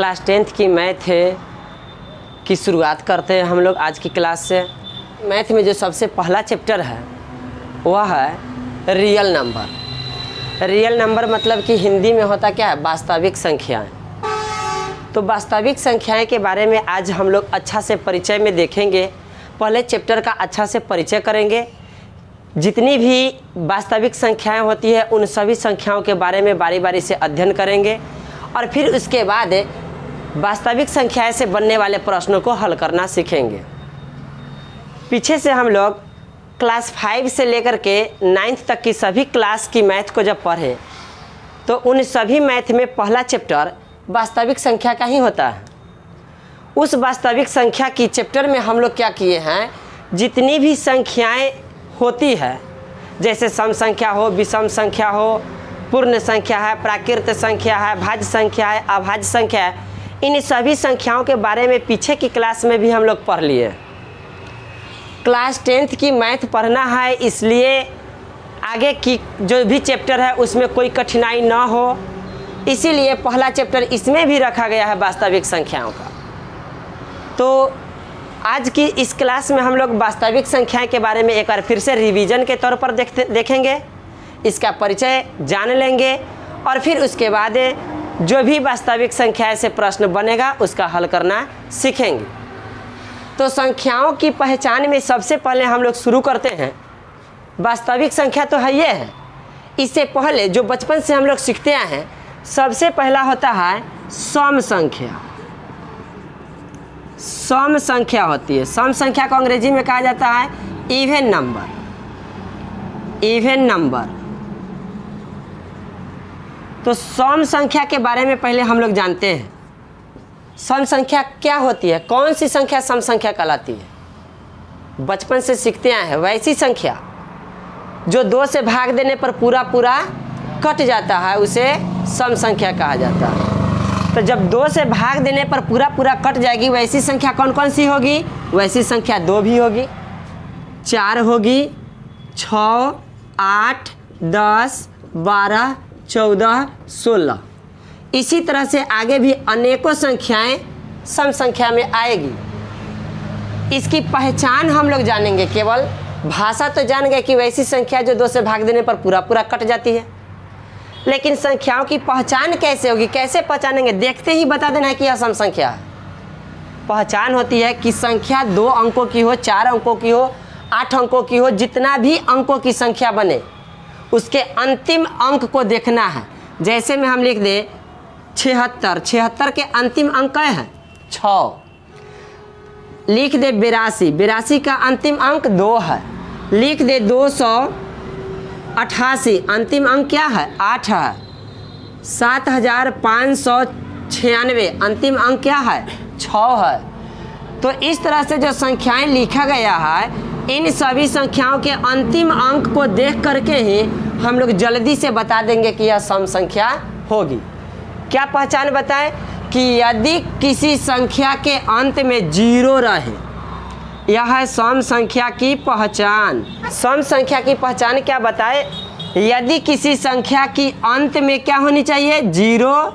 Class 10th की math की शुरुआत करते हैं हम लोग आज की क्लास से। मैथ में जो सबसे पहला चैप्टर है वह है रियल नंबर। रियल नंबर मतलब कि हिंदी में होता क्या है, वास्तविक संख्याएं। तो वास्तविक संख्याएं के बारे में आज हम लोग अच्छा से परिचय में देखेंगे। पहले चैप्टर का अच्छा से परिचय करेंगे, जितनी भी वास्तविक संख्याएं होती है उन सभी संख्याओं के बारे में बारी बारी से अध्ययन करेंगे और फिर उसके बाद वास्तविक संख्याएं से बनने वाले प्रश्नों को हल करना सीखेंगे। पीछे से हम लोग क्लास 5 से लेकर के 9th तक की सभी क्लास की मैथ को जब पढ़े तो उन सभी मैथ में पहला चैप्टर वास्तविक संख्या का ही होता है। उस वास्तविक संख्या की चैप्टर में हम लोग क्या किए हैं, जितनी भी संख्याएं होती है, जैसे सम संख्या हो, विषम संख्या हो, पूर्ण संख्या है, प्राकृत संख्या है, भाज्य संख्या है, अभाज्य संख्या है, इन सभी संख्याओं के बारे में पीछे की क्लास में भी हम लोग पढ़ लिए। क्लास 10th की मैथ पढ़ना है, इसलिए आगे की जो भी चैप्टर है उसमें कोई कठिनाई ना हो, इसीलिए पहला चैप्टर इसमें भी रखा गया है वास्तविक संख्याओं का। तो आज की इस क्लास में हम लोग वास्तविक संख्याएं के बारे में एक बार फिर से रिवीजन के तौर पर देखेंगे, इसका परिचय जान लेंगे और फिर उसके बाद जो भी वास्तविक संख्याएं से प्रश्न बनेगा उसका हल करना सीखेंगे। तो संख्याओं की पहचान में सबसे पहले हम लोग शुरू करते हैं। वास्तविक संख्या तो है ये है, इससे पहले जो बचपन से हम लोग सीखते आए हैं, सबसे पहला होता है सम संख्या। सम संख्या होती है, सम संख्या को अंग्रेजी में कहा जाता है इवन नंबर। Even number. तो सम संख्या के बारे में पहले हम लोग जानते हैं सम संख्या क्या होती है, कौन सी संख्या सम संख्या कहलाती है। बचपन से सीखते आए हैं वैसी संख्या जो 2 से भाग देने पर पूरा पूरा कट जाता है उसे सम संख्या कहा जाता है। तो जब 2 से भाग देने पर पूरा पूरा कट जाएगी वैसी संख्या कौन कौन सी होगी, वैसी संख्या 2 भी होगी, 4 होगी, 6, 8, 10, 12, 14, 16। इसी तरह से आगे भी अनेकों संख्याएं सम संख्या में आएगी। इसकी पहचान हम लोग जानेंगे, केवल भाषा तो जान गए कि वैसी संख्या जो 2 से भाग देने पर पूरा पूरा कट जाती है, लेकिन संख्याओं की पहचान कैसे होगी, कैसे पहचानेंगे, देखते ही बता देना है कि यह सम संख्या है। पहचान होती है कि संख्या 2 अंकों की हो, 4 अंकों की हो, 8 अंकों की हो, जितना भी अंकों की संख्या बने उसके अंतिम अंक को देखना है। जैसे में हम लिख दे 76, 76 के अंतिम अंक क्या है 6। लिख दे 82, 82 का अंतिम अंक 2 है। लिख दे 288, अंतिम अंक क्या है 8 है। 7596, अंतिम अंक क्या है 6 है। तो इस तरह से जो संख्याएं लिखा गया है, इन सभी संख्याओं के अंतिम अंक को देख करके ही हम लोग जल्दी से बता देंगे कि यह सम संख्या होगी। क्या पहचान बताएं कि यदि किसी संख्या के अंत में 0 रहे, यह है सम संख्या की पहचान। सम संख्या की पहचान क्या बताए, यदि किसी संख्या की अंत में क्या होनी चाहिए 0,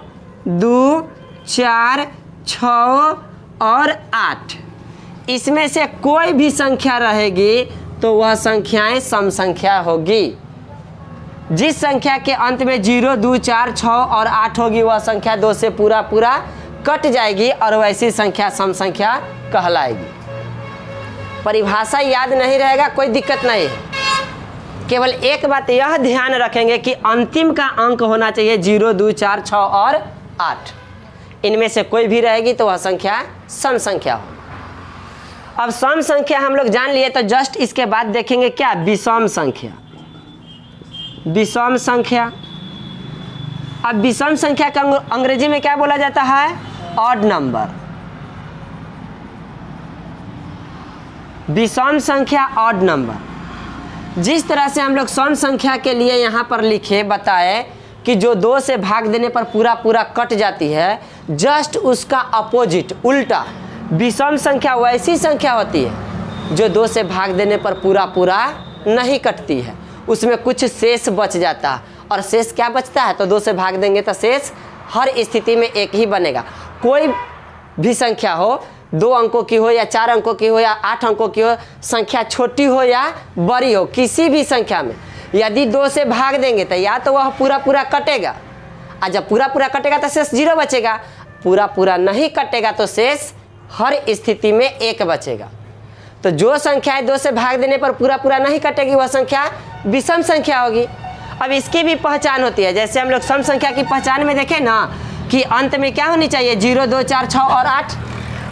2, 4, 6 और 8, इसमें से कोई भी संख्या रहेगी तो वह संख्याएं सम संख्या होगी। जिस संख्या के अंत में 0, 2, 4, 6 और 8 होगी वह संख्या 2 से पूरा पूरा कट जाएगी और वैसी संख्या सम संख्या कहलाएगी। परिभाषा याद नहीं रहेगा कोई दिक्कत नहीं है, केवल एक बात यह ध्यान रखेंगे कि अंतिम का अंक होना चाहिए 0, 2, 4, 6 और 8। इनमें से कोई भी रहेगी तो वह संख्या सम संख्या हो। अब सम संख्या हम लोग जान लिए, तो जस्ट इसके बाद देखेंगे क्या विषम संख्या। विषम संख्या, अब विषम संख्या का अंग्रेजी में क्या बोला जाता है ऑड नंबर। विषम संख्या ऑड नंबर। जिस तरह से हम लोग सम संख्या के लिए यहाँ पर लिखे बताए कि जो 2 से भाग देने पर पूरा पूरा कट जाती है, जस्ट उसका अपोजिट उल्टा विषम संख्या वैसी संख्या होती है जो 2 से भाग देने पर पूरा पूरा नहीं कटती है, उसमें कुछ शेष बच जाता है। और शेष क्या बचता है, तो 2 से भाग देंगे तो शेष हर स्थिति में एक ही बनेगा। कोई भी संख्या हो, 2 अंकों की हो या 4 अंकों की हो या 8 अंकों की हो, संख्या छोटी हो या बड़ी हो, किसी भी संख्या में यदि 2 से भाग देंगे तो या तो वह पूरा पूरा कटेगा, और जब पूरा पूरा कटेगा तो शेष 0 बचेगा, पूरा पूरा नहीं कटेगा तो शेष हर स्थिति में 1 बचेगा। तो जो संख्याएं 2 से भाग देने पर पूरा पूरा नहीं कटेगी वह संख्या विषम संख्या होगी। अब इसकी भी पहचान होती है, जैसे हम लोग सम संख्या की पहचान में देखें ना कि अंत में क्या होनी चाहिए, 0, 2, 4, 6 और 8।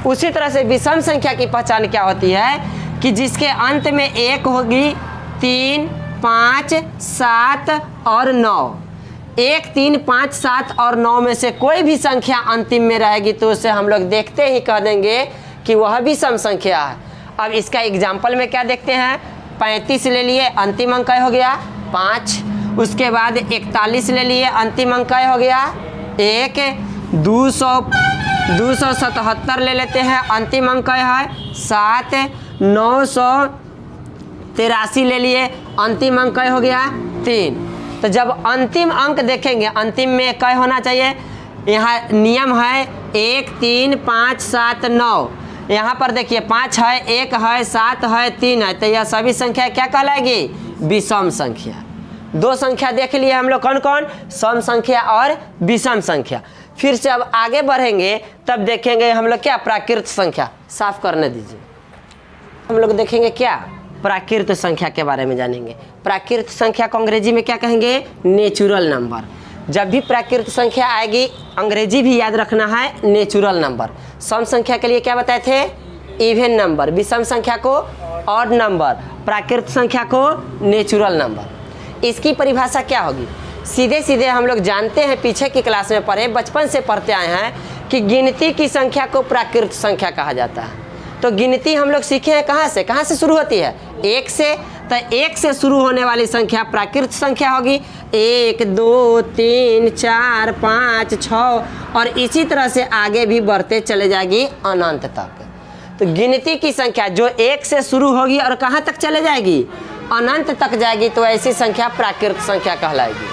उसी तरह से विषम संख्या की पहचान क्या होती है कि जिसके अंत में 1 होगी, 3, 5, 7 और 9। 1, 3, 5, 7 और 9 में से कोई भी संख्या अंतिम में रहेगी तो उसे हम लोग देखते ही कह देंगे कि वह भी सम संख्या है। अब इसका एग्जाम्पल में क्या देखते हैं, 35 ले लिए, अंतिम अंक हो गया 5। उसके बाद 41 ले लिए, अंतिम अंक हो गया 1। 277 ले लेते हैं, अंतिम अंक है 7। 983 ले लिए, अंतिम अंक हो गया 3। तो जब अंतिम अंक देखेंगे, अंतिम में क होना चाहिए, यहाँ नियम है 1, 3, 5, 7, 9। यहाँ पर देखिए 5 है, 1 है, 7 है, 3 है, तो यह सभी संख्या क्या कहलाएगी, विषम संख्या। 2 संख्या देख लिए हम लोग, कौन कौन, सम संख्या और विषम संख्या। फिर से अब आगे बढ़ेंगे तब देखेंगे हम लोग क्या, प्राकृत संख्या। साफ करने दीजिए। हम लोग देखेंगे क्या, प्राकृत संख्या के बारे में जानेंगे। प्राकृत संख्या को अंग्रेजी में क्या कहेंगे, नेचुरल नंबर। जब भी प्राकृत संख्या आएगी अंग्रेजी भी याद रखना है, नेचुरल नंबर। सम संख्या के लिए क्या बताए थे, इवन नंबर। विषम संख्या को ऑड नंबर, प्राकृत संख्या को नेचुरल नंबर। इसकी परिभाषा क्या होगी, सीधे सीधे हम लोग जानते हैं, पीछे की क्लास में पढ़े, बचपन से पढ़ते आए हैं कि गिनती की संख्या को प्राकृत संख्या कहा जाता है। तो गिनती हम लोग सीखे हैं कहाँ से शुरू होती है, 1 से। तो 1 से शुरू होने वाली संख्या प्राकृत संख्या होगी। 1, 2, 3, 4, 5, 6 और इसी तरह से आगे भी बढ़ते चले जाएगी अनंत तक। तो गिनती की संख्या जो 1 से शुरू होगी और कहाँ तक चले जाएगी, अनंत तक जाएगी, तो ऐसी संख्या प्राकृत संख्या कहलाएगी।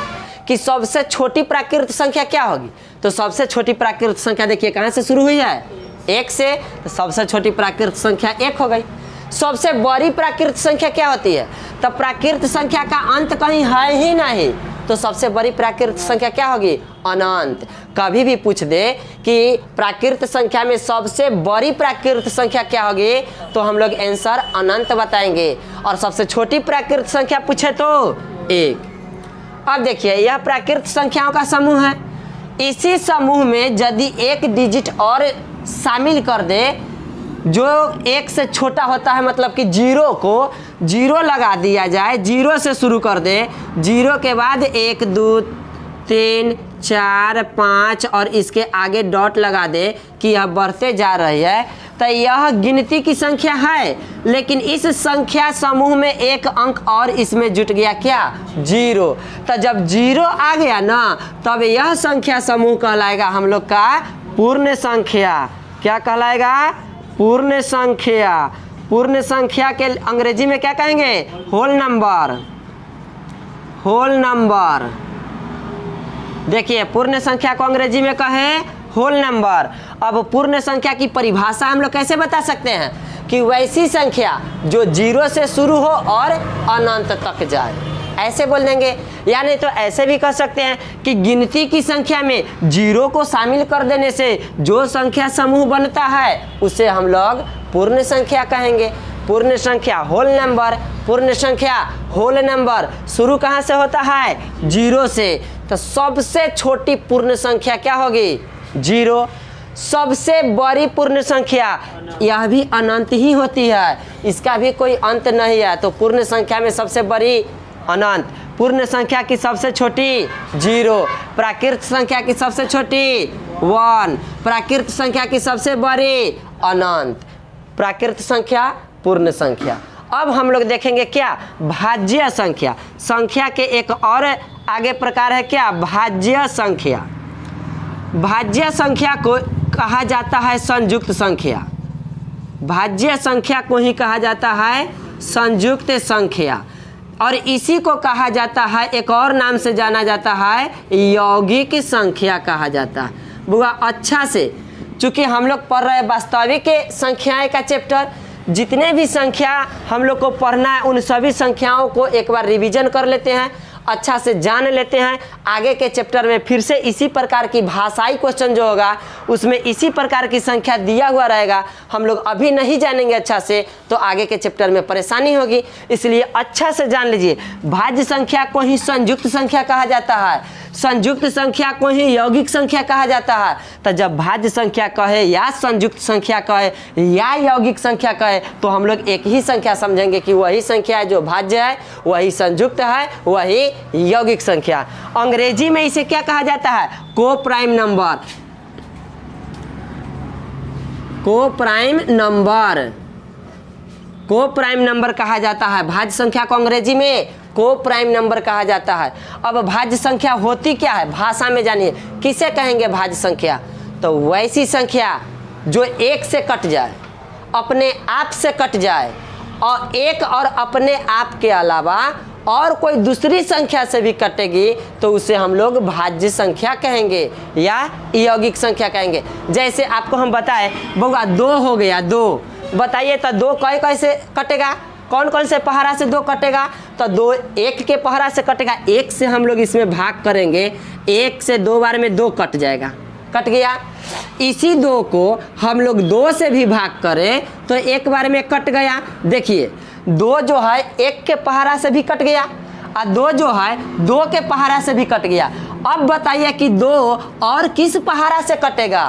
कि सबसे छोटी प्राकृत संख्या क्या होगी, तो सबसे छोटी प्राकृत संख्या देखिए कहाँ से शुरू हुई है, 1 से। तो सबसे छोटी प्राकृत संख्या 1 हो गई। सबसे बड़ी प्राकृत संख्या क्या होती है, तो प्राकृत संख्या का अंत कहीं है ही नहीं, तो सबसे बड़ी प्राकृत संख्या क्या होगी, अनंत। कभी भी पूछ दे कि प्राकृत संख्या में सबसे बड़ी प्राकृत संख्या क्या होगी, तो हम लोग आंसर अनंत बताएंगे। और सबसे छोटी प्राकृत संख्या पूछे तो 1। अब देखिए यह प्राकृत संख्याओं का समूह है। इसी समूह में यदि एक डिजिट और शामिल कर दे जो 1 से छोटा होता है, मतलब कि 0 को 0 लगा दिया जाए, 0 से शुरू कर दे, 0 के बाद 1, 2, 3, 4, 5 और इसके आगे डॉट लगा दे कि यह बढ़ते जा रही है, तो यह गिनती की संख्या है। लेकिन इस संख्या समूह में एक अंक और इसमें जुट गया, क्या, 0। तो जब 0 आ गया ना, तब यह संख्या समूह कहलाएगा हम लोग का पूर्ण संख्या। क्या कहलाएगा, पूर्ण संख्या। पूर्ण संख्या के अंग्रेजी में क्या कहेंगे, होल नंबर। Whole number. देखिए पूर्ण संख्या को अंग्रेजी में कहें होल नंबर। अब पूर्ण संख्या की परिभाषा हम लोग कैसे बता सकते हैं, कि वैसी संख्या जो 0 से शुरू हो और अनंत तक जाए, ऐसे बोल देंगे। या नहीं तो ऐसे भी कह सकते हैं कि गिनती की संख्या में 0 को शामिल कर देने से जो संख्या समूह बनता है उसे हम लोग पूर्ण संख्या कहेंगे। पूर्ण संख्या होल नंबर। पूर्ण संख्या होल नंबर शुरू कहाँ से होता है, 0 से। तो सबसे छोटी पूर्ण संख्या क्या होगी, 0। सबसे बड़ी पूर्ण संख्या यह भी अनंत ही होती है, इसका भी कोई अंत नहीं है। तो पूर्ण संख्या में सबसे बड़ी अनंत, पूर्ण संख्या की सबसे छोटी 0, प्राकृत संख्या की सबसे छोटी 1, प्राकृत संख्या की सबसे बड़ी अनंत। प्राकृत संख्या, पूर्ण संख्या। अब हम लोग देखेंगे क्या, भाज्य संख्या। संख्या के एक और आगे प्रकार है क्या, भाज्य संख्या। भाज्य संख्या को कहा जाता है संयुक्त संख्या। भाज्य संख्या को ही कहा जाता है संयुक्त संख्या। और इसी को कहा जाता है, एक और नाम से जाना जाता है, यौगिक संख्या कहा जाता है। बुआ अच्छा से चूँकि हम लोग पढ़ रहे हैं वास्तविक संख्याएं का चैप्टर, जितने भी संख्या हम लोग को पढ़ना है उन सभी संख्याओं को एक बार रिवीजन कर लेते हैं, अच्छा से जान लेते हैं। आगे के चैप्टर में फिर से इसी प्रकार की भाषाई क्वेश्चन जो होगा उसमें इसी प्रकार की संख्या दिया हुआ रहेगा। हम लोग अभी नहीं जानेंगे अच्छा से तो आगे के चैप्टर में परेशानी होगी, इसलिए अच्छा से जान लीजिए। भाज्य संख्या को ही संयुक्त संख्या कहा जाता है, संयुक्त संख्या को ही यौगिक संख्या कहा जाता है। तो जब भाज्य संख्या कहे या संयुक्त संख्या कहे या यौगिक संख्या कहे तो हम लोग एक ही संख्या समझेंगे कि वही संख्या है जो भाज्य है, वही संयुक्त है, वही यौगिक संख्या। अंग्रेजी में इसे क्या कहा जाता है? को प्राइम नंबर, को प्राइम नंबर, को प्राइम नंबर कहा जाता है। भाज्य संख्या को अंग्रेजी में को प्राइम नंबर कहा जाता है। अब भाज्य संख्या होती क्या है भाषा में जानिए, किसे कहेंगे भाज्य संख्या? तो वैसी संख्या जो एक से कट जाए, अपने आप से कट जाए और एक और अपने आप के अलावा और कोई दूसरी संख्या से भी कटेगी तो उसे हम लोग भाज्य संख्या कहेंगे या यौगिक संख्या कहेंगे। जैसे आपको हम बताएं बउआ 2 हो गया, 2 बताइए तो 2 कैसे कटेगा, कौन कौन से पहाड़ा से 2 कटेगा? तो 2 1 के पहाड़ा से कटेगा, 1 से हम लोग इसमें भाग करेंगे, 1 से 2 बार में 2 कट जाएगा, कट गया। इसी 2 को हम लोग 2 से भी भाग करें तो 1 बार में कट गया। देखिए 2 जो है 1 के पहाड़ा से भी कट गया और 2 जो है 2 के पहाड़ा से भी कट गया। अब बताइए कि 2 और किस पहाड़ा से कटेगा?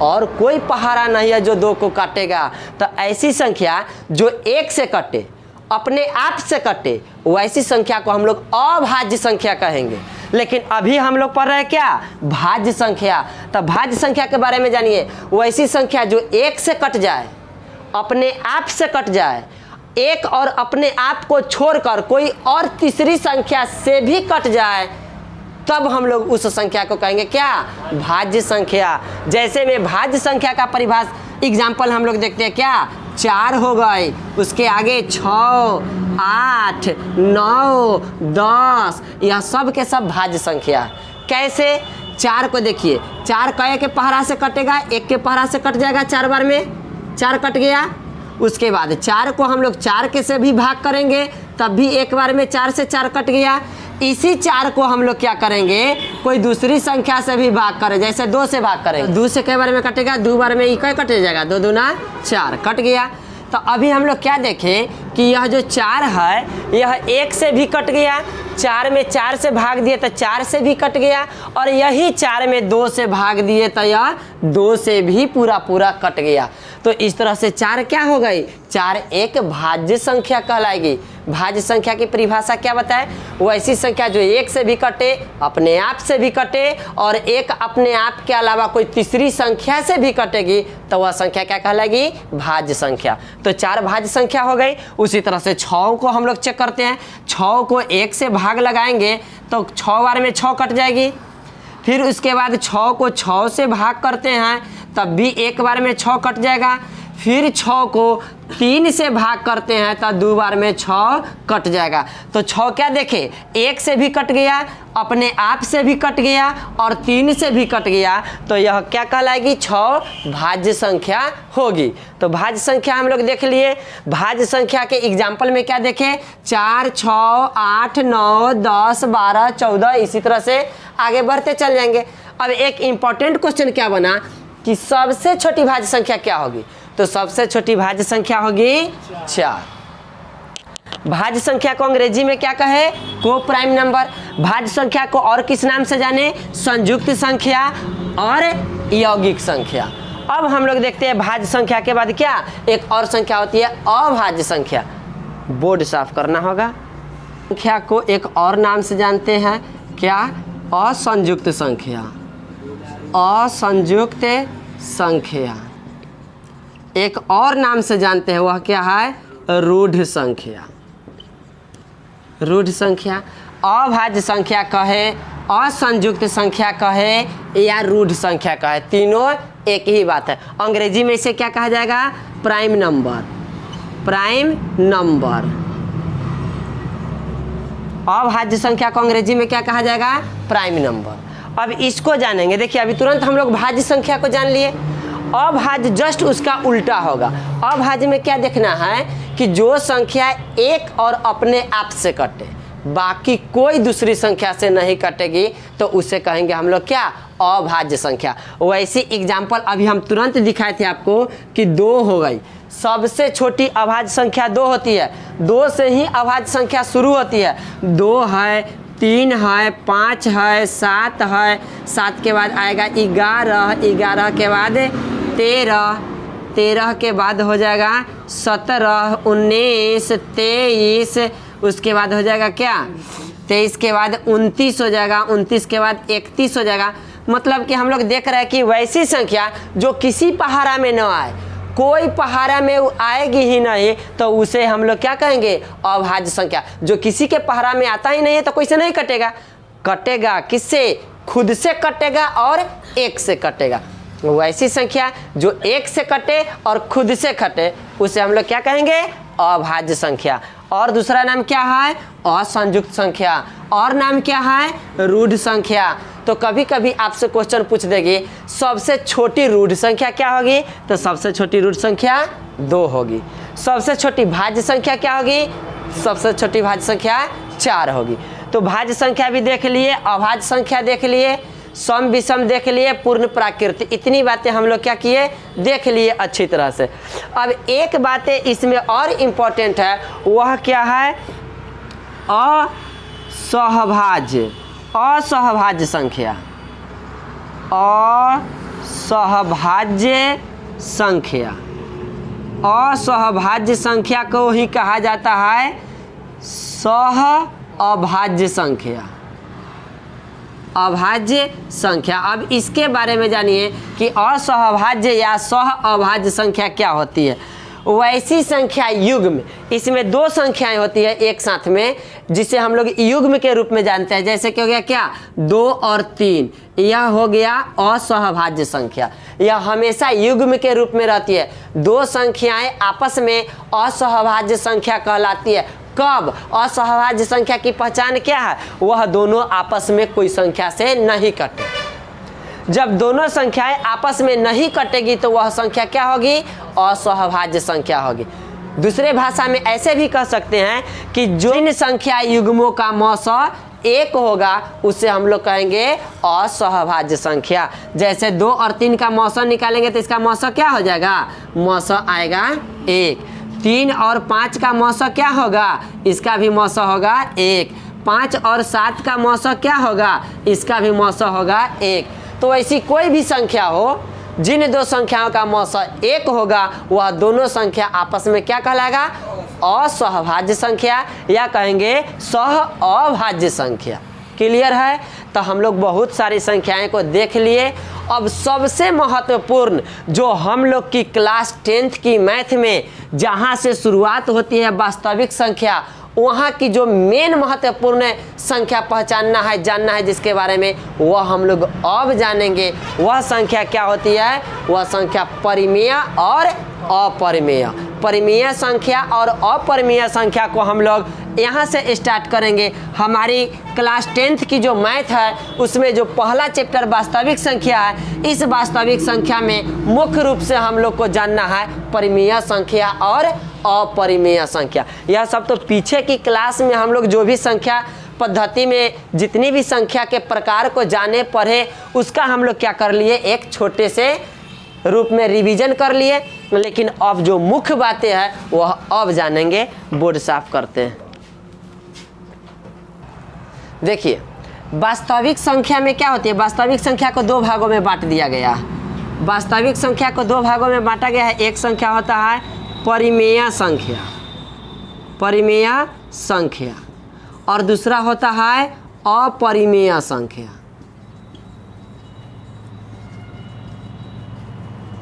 और कोई पहाड़ा नहीं है जो 2 को काटेगा। तो ऐसी संख्या जो 1 से कटे, अपने आप से कटे, वैसी संख्या को हम लोग अभाज्य संख्या कहेंगे। लेकिन अभी हम लोग पढ़ रहे हैं क्या? भाज्य संख्या। तो भाज्य संख्या के बारे में जानिए, वैसी संख्या जो 1 से कट जाए, अपने आप से कट जाए, एक और अपने आप को छोड़कर कोई और तीसरी संख्या से भी कट जाए, तब हम लोग उस संख्या को कहेंगे क्या? भाज्य संख्या। जैसे में भाज्य संख्या का परिभाषा एग्जाम्पल हम लोग देखते हैं क्या? 4 हो गए, उसके आगे 6, 8, 9, 10, यह सब के सब भाज्य संख्या। कैसे? 4 को देखिए, 4 कए के पहाड़ा से कटेगा? 1 के पहाड़ा से कट जाएगा 4 बार में, 4 कट गया। उसके बाद 4 को हम लोग 4 के से भी भाग करेंगे तब भी 1 बार में 4 से 4 कट गया। इसी 4 को हम लोग क्या करेंगे? कोई दूसरी संख्या से भी भाग करें, जैसे 2 से भाग करेंगे, 2 से कई बार में कटेगा? 2 बार में इक्का कट जाएगा, 2 दूना 4 कट गया। तो अभी हम लोग क्या देखें कि यह जो 4 है यह 1 से भी कट गया, 4 में 4 से भाग दिए तो 4 से भी कट गया, और यही 4 में 2 से भाग दिए तो यह 2 से भी पूरा कट गया। तो इस तरह से 4 क्या हो गई? 4 एक भाज्य संख्या कहलाएगी। भाज्य संख्या की परिभाषा क्या बताए? वैसी संख्या जो 1 से भी कटे, अपने आप से भी कटे और एक अपने आप के अलावा कोई तीसरी संख्या से भी कटेगी तो वह संख्या क्या कहलाएगी? भाज्य संख्या। तो 4 भाज्य संख्या हो गई। उसी तरह से 6 को हम लोग चेक करते हैं। 6 को 1 से भाग लगाएंगे तो 6 बार में 6 कट जाएगी। फिर उसके बाद 6 को 6 से भाग करते हैं तब भी 1 बार में 6 कट जाएगा। फिर 6 को 3 से भाग करते हैं तो 2 बार में 6 कट जाएगा। तो 6 क्या देखे? 1 से भी कट गया, अपने आप से भी कट गया और 3 से भी कट गया, तो यह क्या कहलाएगी? 6 भाज्य संख्या होगी। तो भाज्य संख्या हम लोग देख लिए। भाज्य संख्या के एग्जाम्पल में क्या देखें? 4, 6, 8, 9, 10, 12, 14, इसी तरह से आगे बढ़ते चल जाएंगे। अब एक इम्पॉर्टेंट क्वेश्चन क्या बना कि सबसे छोटी भाज्य संख्या क्या होगी? तो सबसे छोटी भाज्य संख्या होगी 4। भाज्य संख्या को अंग्रेजी में क्या कहे? को प्राइम नंबर। भाज्य संख्या को और किस नाम से जाने? संयुक्त संख्या और यौगिक संख्या। अब हम लोग देखते हैं भाज्य संख्या के बाद क्या एक और संख्या होती है? अभाज्य संख्या। बोर्ड साफ करना होगा। संख्या को एक और नाम से जानते हैं क्या? असंयुक्त संख्या। असंयुक्त संख्या एक और नाम से जानते हैं, वह क्या है? रूढ़ संख्या। रूढ़ संख्या। अभाज्य संख्या कहे, असंयुक्त संख्या कहे या रूढ़ संख्या कहे, तीनों एक ही बात है। अंग्रेजी में इसे क्या कहा जाएगा? Prime number. Prime number. अभाज्य संख्या को अंग्रेजी में क्या कहा जाएगा? Prime number. अब इसको जानेंगे। देखिए अभी तुरंत हम लोग भाज्य संख्या को जान लिए। अभाज्य जस्ट उसका उल्टा होगा। अभाज्य में क्या देखना है कि जो संख्या एक और अपने आप से कटे, बाकी कोई दूसरी संख्या से नहीं कटेगी, तो उसे कहेंगे हम लोग क्या, अभाज्य संख्या। वैसी एग्जाम्पल अभी हम तुरंत दिखाए थे आपको कि 2 हो गई, सबसे छोटी अभाज्य संख्या 2 होती है, 2 से ही अभाज्य संख्या शुरू होती है। 2 है, 3 है, 5 है, 7 है, 7 के बाद आएगा 11, 11 के बाद 13, 13 के बाद हो जाएगा 17, 19, 23, उसके बाद हो जाएगा क्या, 23 के बाद 29 हो जाएगा, 29 के बाद 31 हो जाएगा। मतलब कि हम लोग देख रहे हैं कि वैसी संख्या जो किसी पहाड़ा में न आए, कोई पहाड़ा में आएगी ही नहीं, तो उसे हम लोग क्या कहेंगे, अभाज्य संख्या। जो किसी के पहाड़ा में आता ही नहीं है तो कोई से नहीं कटेगा, कटेगा किससे, खुद से कटेगा और 1 से कटेगा। वैसी संख्या जो 1 से कटे और खुद से कटे, उसे हम लोग क्या कहेंगे, अभाज्य संख्या। और दूसरा नाम क्या है, असंयुक्त संख्या। और नाम क्या है, रूढ़ संख्या। तो कभी कभी आपसे क्वेश्चन पूछ देगी सबसे छोटी रूढ़ संख्या क्या होगी, तो सबसे छोटी रूढ़ संख्या 2 होगी। सबसे छोटी भाज्य संख्या क्या होगी, सबसे छोटी भाज्य संख्या 4 होगी। तो भाज्य संख्या भी देख लिए, अभाज्य संख्या देख लिए, सम विषम देख लिए, पूर्ण प्राकृत, इतनी बातें हम लोग क्या किए, देख लिए अच्छी तरह से। अब एक बात इसमें और इम्पोर्टेंट है, वह क्या है, असहभाज्य। असहभाज्य संख्या, असहभाज्य संख्या, असहभाज्य संख्या को ही कहा जाता है सह अभाज्य संख्या। अभाज्य संख्या, अब इसके बारे में जानिए कि असहभाज्य या सह अभाज्य संख्या क्या होती है। वैसी संख्या युग्म, इसमें 2 संख्याएं होती है एक साथ में, जिसे हम लोग युग्म के रूप में जानते हैं। जैसे कि हो गया क्या, 2 और 3, यह हो गया असहभाज्य संख्या। यह हमेशा युग्म के रूप में रहती है। 2 संख्याएं आपस में असहभाज्य संख्या कहलाती है। कब, असहभाज्य संख्या की पहचान क्या है, वह दोनों आपस में कोई संख्या से नहीं कटे। जब दोनों संख्याएं आपस में नहीं कटेगी तो वह संख्या क्या होगी, असहभाज्य संख्या होगी। दूसरे भाषा में ऐसे भी कह सकते हैं कि जो इन संख्या युग्मों का मौसा 1 होगा उसे हम लोग कहेंगे असहभाज्य संख्या। जैसे 2 और 3 का मौसा निकालेंगे तो इसका मौसा क्या हो जाएगा, मौसा आएगा 1। 3 और 5 का मौसा क्या होगा, इसका भी मौसा होगा 1। 5 और 7 का मौसा क्या होगा, इसका भी मौसा होगा 1। तो ऐसी कोई भी संख्या हो जिन 2 संख्याओं का मौसा 1 होगा, वह दोनों संख्या आपस में क्या कहलाएगा, असहभाज्य संख्या, या कहेंगे सह अभाज्य संख्या। क्लियर है। तो हम लोग बहुत सारी संख्याएं को देख लिए। अब सबसे महत्वपूर्ण जो हम लोग की क्लास 10th की मैथ में जहां से शुरुआत होती है वास्तविक संख्या, वहाँ की जो मेन महत्वपूर्ण संख्या पहचानना है, जानना है जिसके बारे में, वह हम लोग अब जानेंगे। वह संख्या क्या होती है, वह संख्या परिमेय और अपरिमेय। परिमेय संख्या और अपरिमेय संख्या को हम लोग यहाँ से स्टार्ट करेंगे। हमारी क्लास 10th की जो मैथ है उसमें जो पहला चैप्टर वास्तविक संख्या है, इस वास्तविक संख्या में मुख्य रूप से हम लोग को जानना है परिमेय संख्या और अपरिमेय संख्या। यह सब तो पीछे की क्लास में हम लोग जो भी संख्या पद्धति में जितनी भी संख्या के प्रकार को जाने पढ़े, उसका हम लोग क्या कर लिए, एक छोटे से रूप में रिवीजन कर लिए। लेकिन अब जो मुख्य बातें हैं वह अब जानेंगे। बोर्ड साफ करते हैं। देखिए वास्तविक संख्या में क्या होती है, वास्तविक संख्या को 2 भागों में बांट दिया गया है। वास्तविक संख्या को 2 भागों में बांटा गया है। एक संख्या होता है परिमेय संख्या, परिमेय संख्या, और दूसरा होता है अपरिमेय संख्या।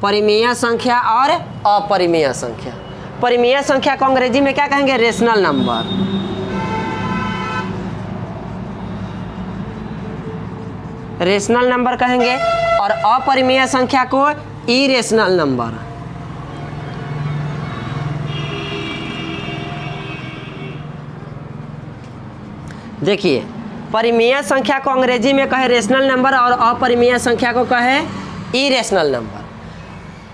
परिमेय संख्या और अपरिमेय संख्या। परिमेय संख्या को अंग्रेजी में क्या कहेंगे, रेशनल नंबर। रेशनल नंबर कहेंगे। और अपरिमेय संख्या को इरेशनल नंबर। देखिए परिमेय संख्या को अंग्रेजी में कहे रेशनल नंबर और अपरिमेय संख्या को कहे इरेशनल नंबर।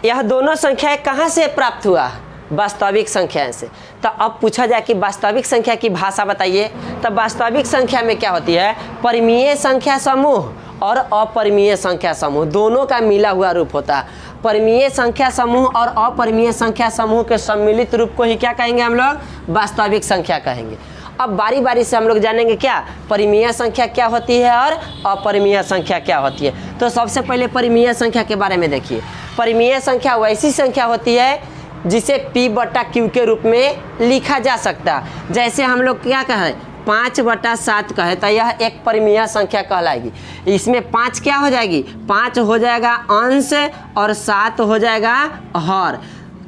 यह दोनों संख्याएं कहाँ से प्राप्त हुआ? वास्तविक संख्याएं से। तो अब पूछा जाए कि वास्तविक संख्या की भाषा बताइए, तो वास्तविक संख्या में क्या होती है? परिमेय संख्या समूह और अपरिमेय संख्या समूह दोनों का मिला हुआ रूप होता है। परिमेय संख्या समूह और अपरिमेय संख्या समूह के सम्मिलित रूप को ही क्या कहेंगे हम लोग? वास्तविक संख्या कहेंगे। अब बारी बारी से हम लोग जानेंगे क्या परिमेय संख्या क्या होती है और अपरिमेय संख्या क्या होती है। तो सबसे पहले परिमेय संख्या के बारे में देखिए। परिमेय संख्या वैसी संख्या होती है जिसे P/Q के रूप में लिखा जा सकता है। जैसे हम लोग क्या कहें 5/7 कहे तो यह एक परिमेय संख्या कहलाएगी। इसमें 5 क्या हो जाएगी? 5 हो जाएगा अंश और 7 हो जाएगा हर।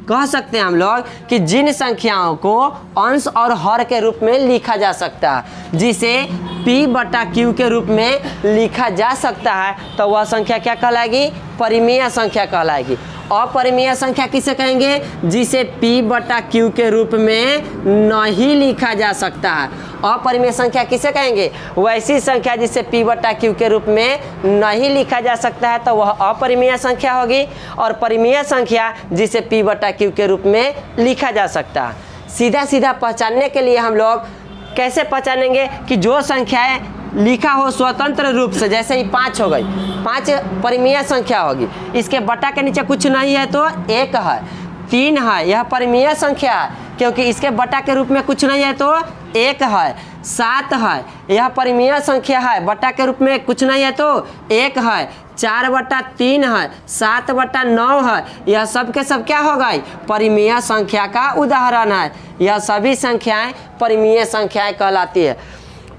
कह सकते हैं हम लोग कि जिन संख्याओं को अंश और हर के रूप में लिखा जा सकता है, जिसे P/Q के रूप में लिखा जा सकता है, तो वह संख्या क्या कहलाएगी? परिमेय संख्या कहलाएगी। अपरिमेय संख्या किसे कहेंगे? जिसे P/Q के रूप में नहीं लिखा जा सकता है। अपरिमेय संख्या किसे कहेंगे? वैसी संख्या जिसे P/Q के रूप में नहीं लिखा जा सकता है, तो वह अपरिमेय संख्या होगी। और परिमेय संख्या जिसे P/Q के रूप में लिखा जा सकता है। सीधा सीधा पहचानने के लिए हम लोग कैसे पहचानेंगे कि जो संख्याएं लिखा हो स्वतंत्र रूप से, जैसे ही 5 हो गई, 5 परिमेय संख्या होगी। इसके बटा के नीचे कुछ नहीं है तो 1 है। 3 है, यह परिमेय संख्या है क्योंकि इसके बटा के रूप में कुछ नहीं है तो 1 है। 7 है, यह परिमेय संख्या है, बटा के रूप में कुछ नहीं है तो 1 है। 4/3 है, 7/9 है, यह सब के सब क्या हो गई? परिमेय संख्या का उदाहरण है। यह सभी संख्याएं परिमेय संख्याएं कहलाती है।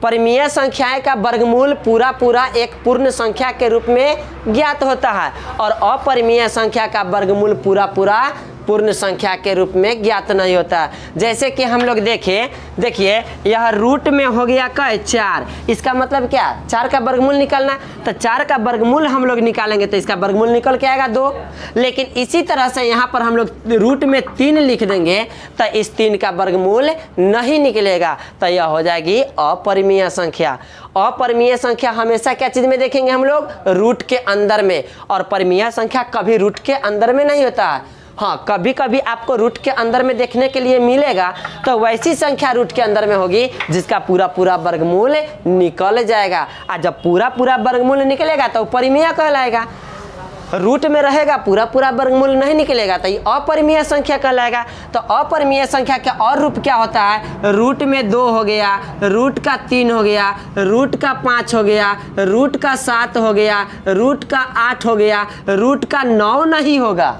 परिमेय संख्याएं का वर्गमूल पूरा पूरा एक पूर्ण संख्या के रूप में ज्ञात होता है और अपरिमेय संख्या का वर्गमूल पूरा पूरा पूर्ण संख्या के रूप में ज्ञात नहीं होता। जैसे कि हम लोग देखिए यह रूट में हो गया क्या? 4। इसका मतलब क्या? 4 का वर्गमूल निकालना। तो 4 का वर्गमूल हम लोग निकालेंगे तो इसका वर्गमूल निकल के आएगा 2। लेकिन इसी तरह से यहाँ पर हम लोग रूट में 3 लिख देंगे तो इस 3 का वर्गमूल नहीं निकलेगा, तो यह हो जाएगी अपरिमेय संख्या। अपरिमेय संख्या हमेशा क्या चीज़ में देखेंगे हम लोग? रूट के अंदर में। और परिमेय संख्या कभी रूट के अंदर में नहीं होता है। हाँ, कभी कभी आपको रूट के अंदर में देखने के लिए मिलेगा, तो वैसी संख्या रूट के अंदर में होगी जिसका पूरा पूरा वर्गमूल निकल जाएगा। और जब पूरा पूरा वर्गमूल निकलेगा तो परिमेय कहलाएगा। रूट में रहेगा, पूरा पूरा वर्गमूल नहीं निकलेगा तो ये अपरिमेय संख्या कहलाएगा। तो अपरिमेय संख्या का और रूप क्या होता है? रूट में 2 हो गया, रूट का 3 हो गया, रूट का 5 हो गया, रूट का 7 हो गया, रूट का 8 हो गया, रूट का 9 नहीं होगा।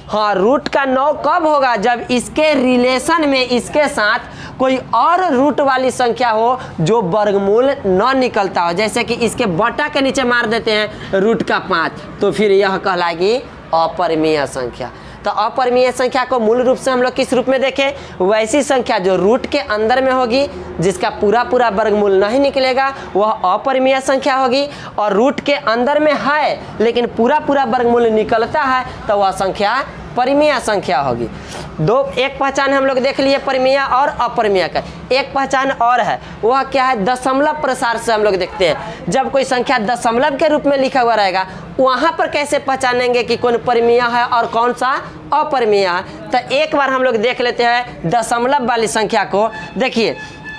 हाँ, रूट का 9 कब होगा? जब इसके रिलेशन में इसके साथ कोई और रूट वाली संख्या हो जो वर्गमूल न निकलता हो। जैसे कि इसके बटा के नीचे मार देते हैं रूट का 5, तो फिर यह कहलाएगी अपरिमेय संख्या। तो अपरिमेय संख्या को मूल रूप से हम लोग किस रूप में देखें? वैसी संख्या जो रूट के अंदर में होगी, जिसका पूरा पूरा वर्गमूल नहीं निकलेगा, वह अपरिमेय संख्या होगी। और रूट के अंदर में है लेकिन पूरा पूरा वर्गमूल निकलता है तो वह संख्या परिमेय संख्या होगी। एक पहचान हम लोग देख लिए परिमेय और अपरिमेय का। एक पहचान और है, वह क्या है? दशमलव प्रसार से हम लोग देखते हैं। जब कोई संख्या दशमलव के रूप में लिखा हुआ रहेगा, वहाँ पर कैसे पहचानेंगे कि कौन परिमेय है और कौन सा अपरिमेय है? तो एक बार हम लोग देख लेते हैं दशमलव वाली संख्या को। देखिए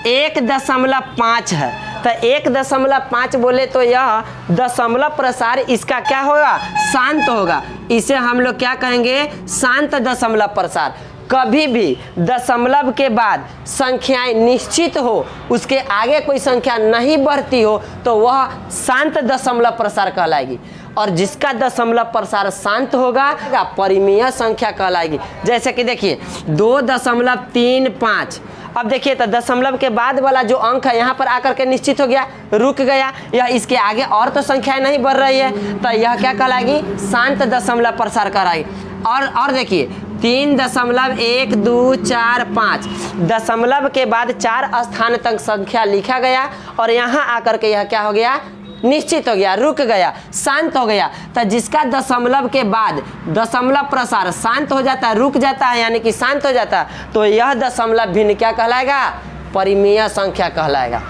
1.5 है, तो 1.5 बोले तो यह दशमलव प्रसार इसका क्या होगा? शांत होगा। इसे हम लोग क्या कहेंगे? शांत दशमलव प्रसार। कभी भी दशमलव के बाद संख्याएं निश्चित हो, उसके आगे कोई संख्या नहीं बढ़ती हो, तो वह शांत दशमलव प्रसार कहलाएगी। और जिसका दशमलव प्रसार शांत होगा परिमेय संख्या कहलाएगी। जैसे कि देखिए 2.35। अब देखिए तो दशमलव के बाद वाला जो अंक है यहाँ पर आकर के निश्चित हो गया, रुक गया। यह इसके आगे और तो संख्याएं नहीं बढ़ रही है, तो यह क्या कहलाएगी? शांत दशमलव प्रसार कहलाएगी। और देखिए 3.1245 दशमलव के बाद 4 स्थान तक संख्या लिखा गया और यहाँ आकर के यह क्या हो गया? निश्चित हो गया, रुक गया, शांत हो गया। तो जिसका दशमलव के बाद दशमलव प्रसार शांत हो जाता है, रुक जाता है, यानी कि शांत हो जाता है, तो यह दशमलव भिन्न क्या कहलाएगा? परिमेय संख्या कहलाएगा।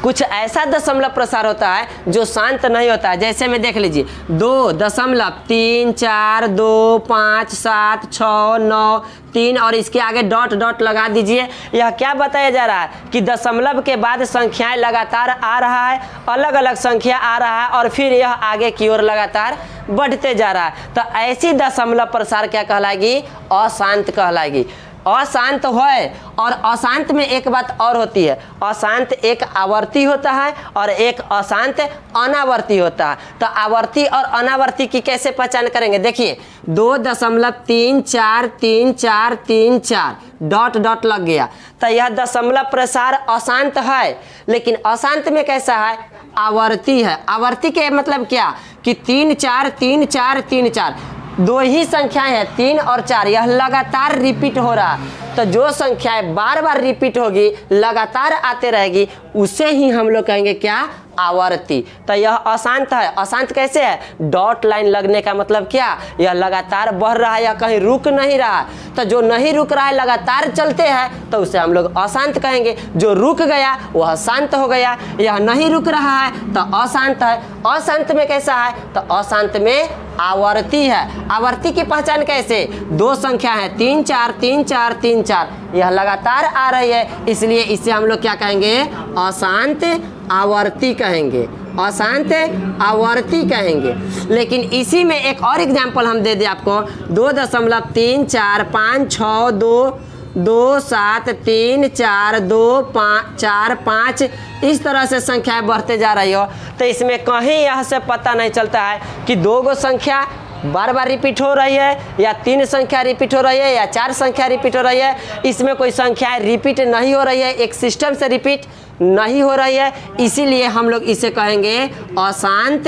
कुछ ऐसा दशमलव प्रसार होता है जो शांत नहीं होता है। जैसे में देख लीजिए 2.3, 4, 2, 5, 7, 6, 9, 3 और इसके आगे डॉट डॉट लगा दीजिए। यह क्या बताया जा रहा है कि दशमलव के बाद संख्याएं लगातार आ रहा है, अलग अलग संख्या आ रहा है और फिर यह आगे की ओर लगातार बढ़ते जा रहा है। तो ऐसी दशमलव प्रसार क्या कहलाएगी? अशांत कहलाएगी। अशांत है और अशांत में एक बात और होती है, अशांत एक आवर्ती होता है और एक अशांत अनावर्ती होता है। तो आवर्ती और अनावर्ती की कैसे पहचान करेंगे? देखिए 2.343434 डॉट डॉट लग गया, तो यह दशमलव प्रसार अशांत है। लेकिन अशांत में कैसा है? आवर्ती है। आवर्ती के मतलब क्या कि 3 4 3 4 3 4 दो ही संख्याएं हैं 3 और 4, यह लगातार रिपीट हो रहा है। तो जो संख्याएं बार बार रिपीट होगी, लगातार आते रहेगी, उसे ही हम लोग कहेंगे क्या? आवर्ती। तो यह अशांत है। अशांत कैसे है? डॉट लाइन लगने का मतलब क्या? यह लगातार बढ़ रहा है, यह कहीं रुक नहीं रहा। तो जो नहीं रुक रहा है, लगातार चलते हैं, तो उसे हम लोग अशांत कहेंगे। जो रुक गया वह शांत हो गया। यह नहीं रुक रहा है तो अशांत है। अशांत में कैसा है? तो अशांत में आवर्ती है। आवर्ती की पहचान कैसे? दो संख्या है 3 4 3 4 3 4, यह लगातार आ रही है, इसलिए इसे हम लोग क्या कहेंगे? अशांत आवर्ती कहेंगे। अशांत आवर्ती कहेंगे। लेकिन इसी में एक और एग्जाम्पल हम दे दें आपको, 2.345622734 इस तरह से संख्याएं बढ़ते जा रही हो, तो इसमें कहीं यह से पता नहीं चलता है कि 2 संख्या बार बार रिपीट हो रही है या 3 संख्या रिपीट हो रही है या 4 संख्या रिपीट हो रही है। इसमें कोई संख्याएं रिपीट नहीं हो रही है, एक सिस्टम से रिपीट नहीं हो रही है, इसीलिए हम लोग इसे कहेंगे अशांत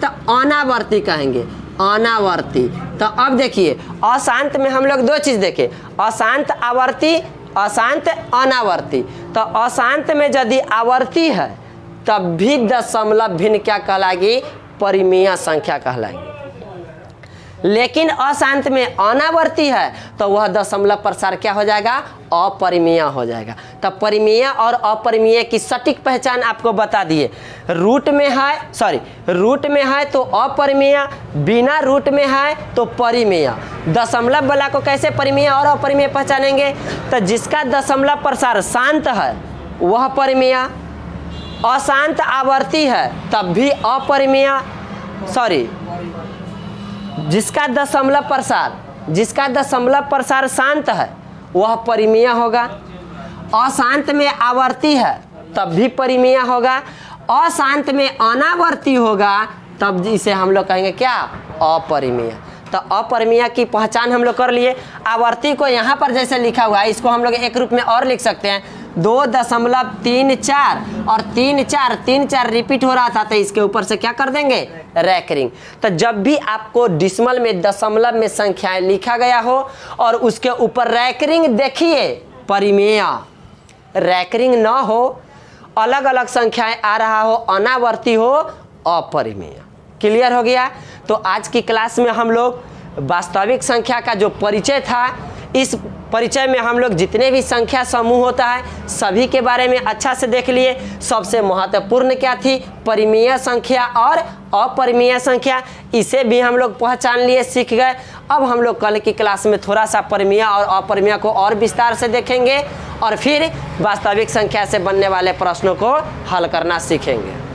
अनावर्ती कहेंगे। अनावर्ती। तो अब देखिए अशांत में हम लोग 2 चीज़ देखें, अशांत आवर्ती, अशांत अनावर्ती। तो अशांत में यदि आवर्ती है तब भी दशमलव भिन्न क्या कहलाएगी? परिमेय संख्या कहलाएगी। लेकिन अशांत में अनावर्ती है तो वह दशमलव प्रसार क्या हो जाएगा? अपरिमेय हो जाएगा। तो परिमेय और अपरिमेय की सटीक पहचान आपको बता दिए। रूट में है तो अपरिमेय, बिना रूट में है तो परिमेय। दशमलव वाला को कैसे परिमेय और अपरिमेय पहचानेंगे? तो जिसका दशमलव प्रसार शांत है वह परिमेय, अशांत आवर्ती है तब भी अपरिमेय, जिसका दशमलव प्रसार शांत है वह परिमेय होगा, अशांत में आवर्ती है तब भी परिमेय होगा, अशांत में अनावर्ती होगा तब इसे हम लोग कहेंगे क्या? अपरिमेय। तो अपरिमेय की पहचान हम लोग कर लिए। आवर्ती को यहाँ पर जैसे लिखा हुआ है, इसको हम लोग एक रूप में और लिख सकते हैं, 2.34 और 3 4 रिपीट हो रहा था, तो इसके ऊपर से क्या कर देंगे? रैकरिंग। तो जब भी आपको डिसिमल में, दशमलव में संख्याएं लिखा गया हो और उसके ऊपर रैकरिंग देखिए, परिमेय। रैकरिंग न हो, अलग अलग संख्याएं आ रहा हो, अनावर्ती हो, अपरिमेय। क्लियर हो गया? तो आज की क्लास में हम लोग वास्तविक संख्या का जो परिचय था, इस परिचय में हम लोग जितने भी संख्या समूह होता है सभी के बारे में अच्छा से देख लिए। सबसे महत्वपूर्ण क्या थी? परिमेय संख्या और अपरिमेय संख्या, इसे भी हम लोग पहचान लिए, सीख गए। अब हम लोग कल की क्लास में थोड़ा सा परिमेय और अपरिमेय को और विस्तार से देखेंगे और फिर वास्तविक संख्या से बनने वाले प्रश्नों को हल करना सीखेंगे।